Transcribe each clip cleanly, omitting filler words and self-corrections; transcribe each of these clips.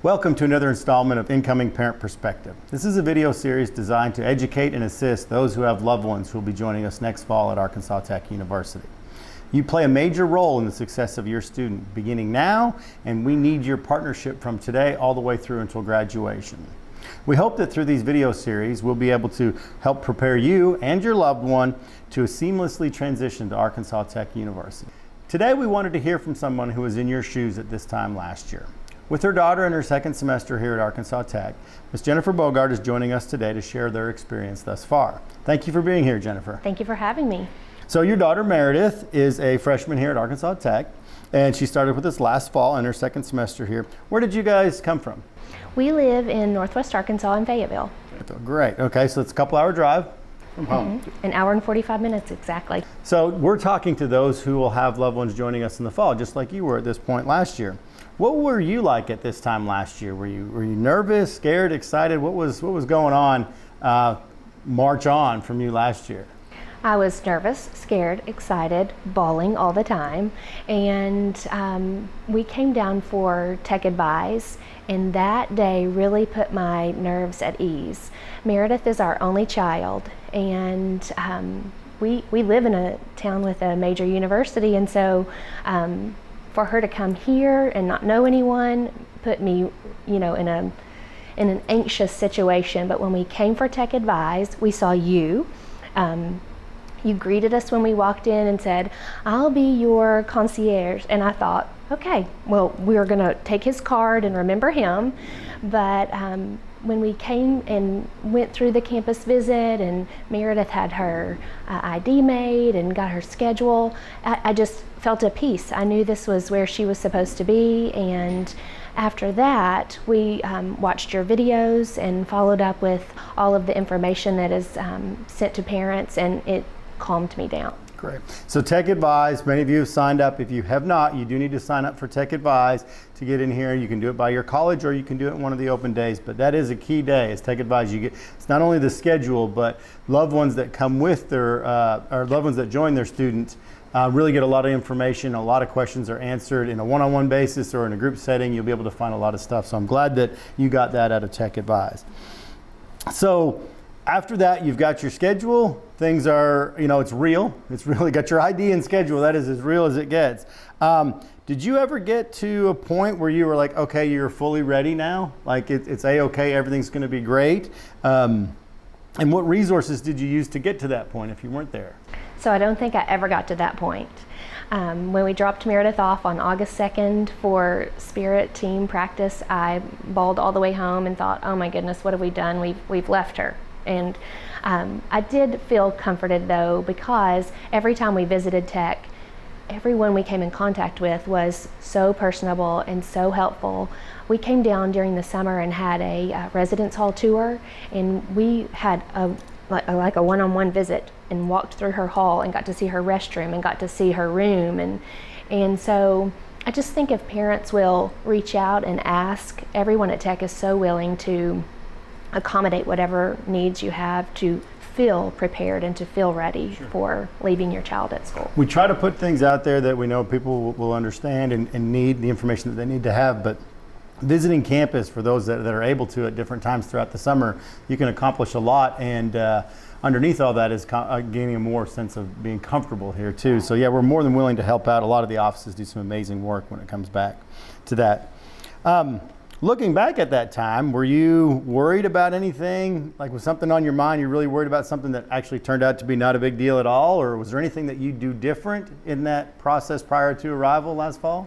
Welcome to another installment of Incoming Parent Perspective. This is a video series designed to educate and assist those who have loved ones who will be joining us next fall at Arkansas Tech University. You play a major role in the success of your student, beginning now, and we need your partnership from today all the way through until graduation. We hope that through these video series, we'll be able to help prepare you and your loved one to seamlessly transition to Arkansas Tech University. Today, we wanted to hear from someone who was in your shoes at this time last year. With her daughter in her second semester here at Arkansas Tech, Ms. Jennifer Boogaart is joining us today to share their experience thus far. Thank you for being here, Jennifer. Thank you for having me. So your daughter Meredith is a freshman here at Arkansas Tech, and she started with us last fall in her second semester here. Where did you guys come from? We live in Northwest Arkansas in Fayetteville. Great. Okay, so it's a couple-hour drive from home. An hour and 45 minutes exactly. So we're talking to those who will have loved ones joining us in the fall, just like you were at this point last year. What were you like at this time last year? Were you nervous, scared, excited? What was going on March on from you last year? I was nervous, scared, excited, bawling all the time, and we came down for Tech Advise, and that day really put my nerves at ease. Meredith is our only child, and we live in a town with a major university, and so for her to come here and not know anyone put me, in an anxious situation. But when we came for Tech Advise, we saw you. You greeted us when we walked in and said, "I'll be your concierge." And I thought, okay, well, we're gonna take his card and remember him. But when we came and went through the campus visit and Meredith had her ID made and got her schedule, I just felt at peace. I knew this was where she was supposed to be. And after that, we watched your videos and followed up with all of the information that is sent to parents, and it calmed me down. Great. So Tech Advise, many of you have signed up. If you have not, you do need to sign up for Tech Advise to get in here. You can do it by your college or you can do it one of the open days, but that is a key day. It's Tech Advise. It's not only the schedule, but loved ones that come with their, or loved ones that join their students really get a lot of information. A lot of questions are answered in a one-on-one basis or in a group setting. You'll be able to find a lot of stuff. So I'm glad that you got that out of Tech Advise. So after that, you've got your schedule. Things are, it's real. It's really got your ID and schedule. That is as real as it gets. Did you ever get to a point where you were like, okay, you're fully ready now? Like it's A-okay, everything's going to be great? And what resources did you use to get to that point if you weren't there? So I don't think I ever got to that point. When we dropped Meredith off on August 2nd for Spirit team practice, I bawled all the way home and thought, oh my goodness, what have we done? We've left her. And I did feel comforted though, because every time we visited Tech, everyone we came in contact with was so personable and so helpful. We came down during the summer and had a residence hall tour, and we had like a one-on-one visit and walked through her hall and got to see her restroom and got to see her room. And so I just think if parents will reach out and ask, everyone at Tech is so willing to accommodate whatever needs you have to feel prepared and to feel ready for leaving your child at school. We try to put things out there that we know people will understand and need the information that they need to have, but visiting campus for those that are able to at different times throughout the summer, you can accomplish a lot, and underneath all that is gaining a more sense of being comfortable here too. So yeah, we're more than willing to help out. A lot of the offices do some amazing work when it comes back to that. Looking back at that time, were you worried about anything? Like, was something on your mind? You really worried about something that actually turned out to be not a big deal at all? Or was there anything that you do different in that process prior to arrival last fall?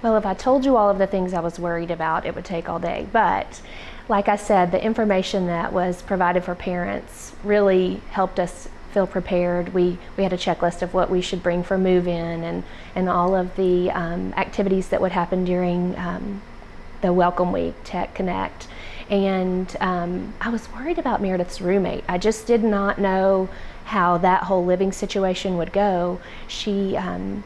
Well, if I told you all of the things I was worried about, it would take all day. But like I said, the information that was provided for parents really helped us feel prepared. We had a checklist of what we should bring for move-in and all of the activities that would happen during the Welcome Week, Tech Connect. And I was worried about Meredith's roommate. I just did not know how that whole living situation would go. She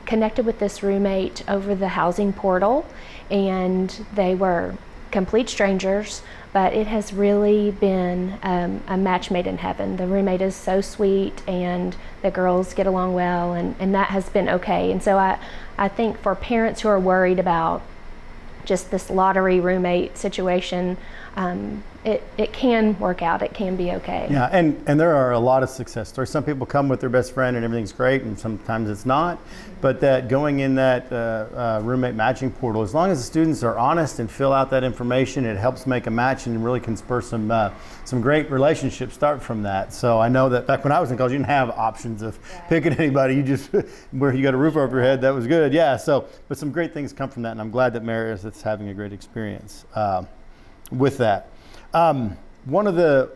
connected with this roommate over the housing portal, and they were complete strangers, but it has really been a match made in heaven. The roommate is so sweet, and the girls get along well, and that has been okay. And so I think for parents who are worried about just this lottery roommate situation, it can work out. It can be okay. Yeah, and there are a lot of success stories. Some people come with their best friend and everything's great, and sometimes it's not. But that going in that roommate matching portal, as long as the students are honest and fill out that information, it helps make a match and really can spur some great relationships start from that. So I know that back when I was in college, you didn't have options of picking anybody. You just, where you got a roof over your head, that was good. Yeah, so, but some great things come from that, and I'm glad that Meredith is having a great experience with that. One of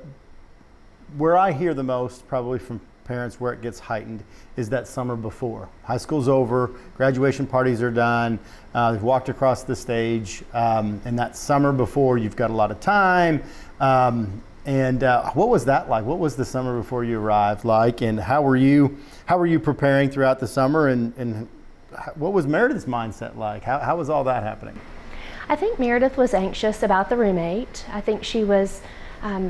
where I hear the most probably from parents where it gets heightened is that summer before. High school's over, graduation parties are done, they've walked across the stage, and that summer before you've got a lot of time. What was that like? What was the summer before you arrived like, and how were you preparing throughout the summer, and what was Meredith's mindset like? How was all that happening? I think Meredith was anxious about the roommate. I think she was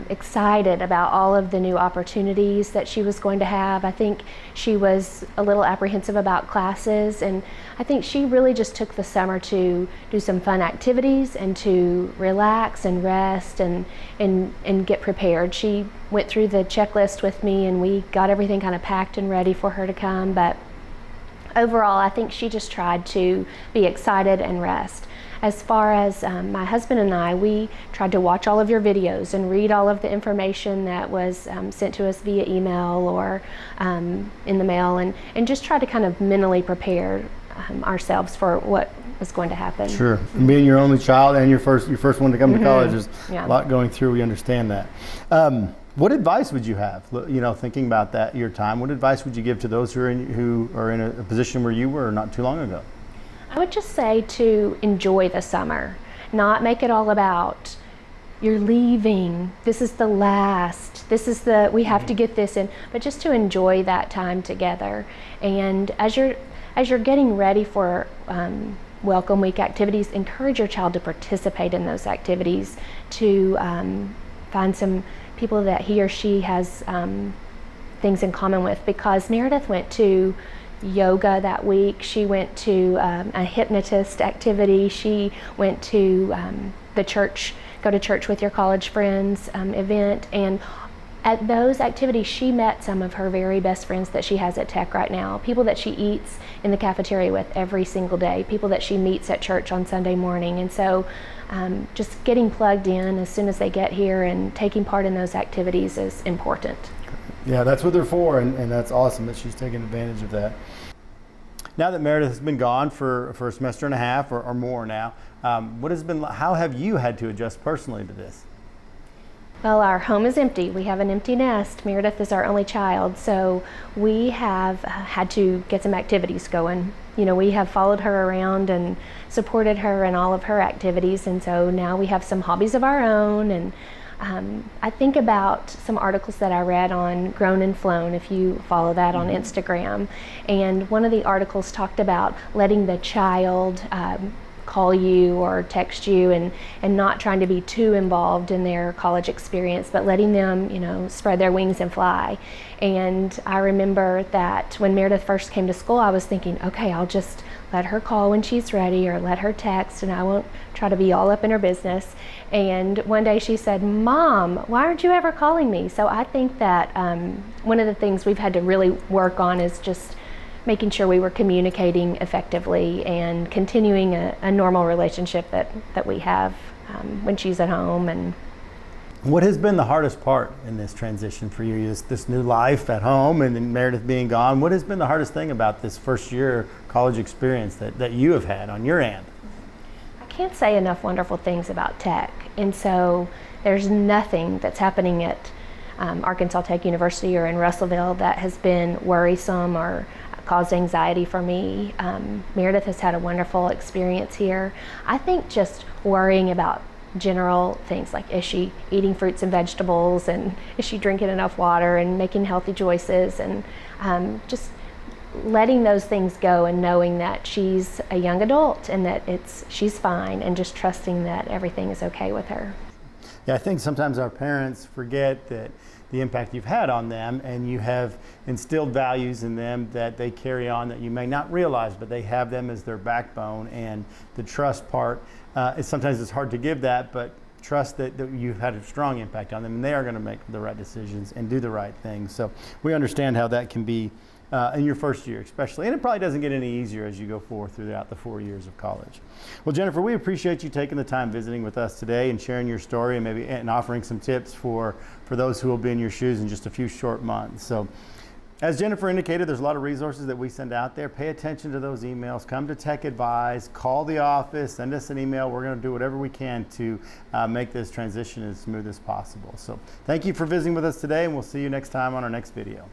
excited about all of the new opportunities that she was going to have. I think she was a little apprehensive about classes, and I think she really just took the summer to do some fun activities and to relax and rest and get prepared. She went through the checklist with me, and we got everything kind of packed and ready for her to come. But overall, I think she just tried to be excited and rest. As far as my husband and I, we tried to watch all of your videos and read all of the information that was sent to us via email or in the mail, and just try to kind of mentally prepare ourselves for what was going to happen. Sure. And being your only child and your first one to come to college, there's a lot going through. We understand that. What advice would you have, thinking about that, your time? What advice would you give to those who are in a position where you were not too long ago? I would just say to enjoy the summer, not make it all about you're leaving, this is the last, we have to get this in, but just to enjoy that time together. And as you're getting ready for Welcome Week activities, encourage your child to participate in those activities, to find some people that he or she has things in common with, because Meredith went to yoga that week. She went to a hypnotist activity. She went to the church, go to church with your college friends event. And at those activities, she met some of her very best friends that she has at Tech right now, people that she eats in the cafeteria with every single day, people that she meets at church on Sunday morning. And so just getting plugged in as soon as they get here and taking part in those activities is important. Yeah, that's what they're for, and that's awesome that she's taking advantage of that. Now that Meredith has been gone for a semester and a half or more now, how have you had to adjust personally to this? Well, our home is empty. We have an empty nest. Meredith is our only child, so we have had to get some activities going. We have followed her around and supported her in all of her activities, and so now we have some hobbies of our own. And I think about some articles that I read on Grown and Flown, if you follow that on Instagram, and one of the articles talked about letting the child call you or text you and not trying to be too involved in their college experience, but letting them, spread their wings and fly. And I remember that when Meredith first came to school, I was thinking, okay, I'll just let her call when she's ready or let her text, and I won't try to be all up in her business. And one day she said, "Mom, why aren't you ever calling me?" So I think that one of the things we've had to really work on is just making sure we were communicating effectively and continuing a normal relationship that we have when she's at home. And what has been the hardest part in this transition for you, this new life at home and then Meredith being gone? What has been the hardest thing about this first year college experience that you have had on your end? I can't say enough wonderful things about Tech, and so there's nothing that's happening at Arkansas Tech University or in Russellville that has been worrisome or caused anxiety for me. Meredith has had a wonderful experience here. I think just worrying about general things like, is she eating fruits and vegetables, and is she drinking enough water, and making healthy choices, and just letting those things go and knowing that she's a young adult and that she's fine, and just trusting that everything is okay with her. Yeah, I think sometimes our parents forget that the impact you've had on them, and you have instilled values in them that they carry on that you may not realize, but they have them as their backbone. And the trust part, is sometimes it's hard to give that, but trust that you've had a strong impact on them and they are going to make the right decisions and do the right things. So we understand how that can be in your first year especially, and it probably doesn't get any easier as you go forward throughout the 4 years of college. Well, Jennifer, we appreciate you taking the time visiting with us today and sharing your story and offering some tips for those who will be in your shoes in just a few short months. So as Jennifer indicated, there's a lot of resources that we send out there. Pay attention to those emails. Come to Tech Advise, call the office, send us an email. We're going to do whatever we can to make this transition as smooth as possible. So thank you for visiting with us today, and we'll see you next time on our next video.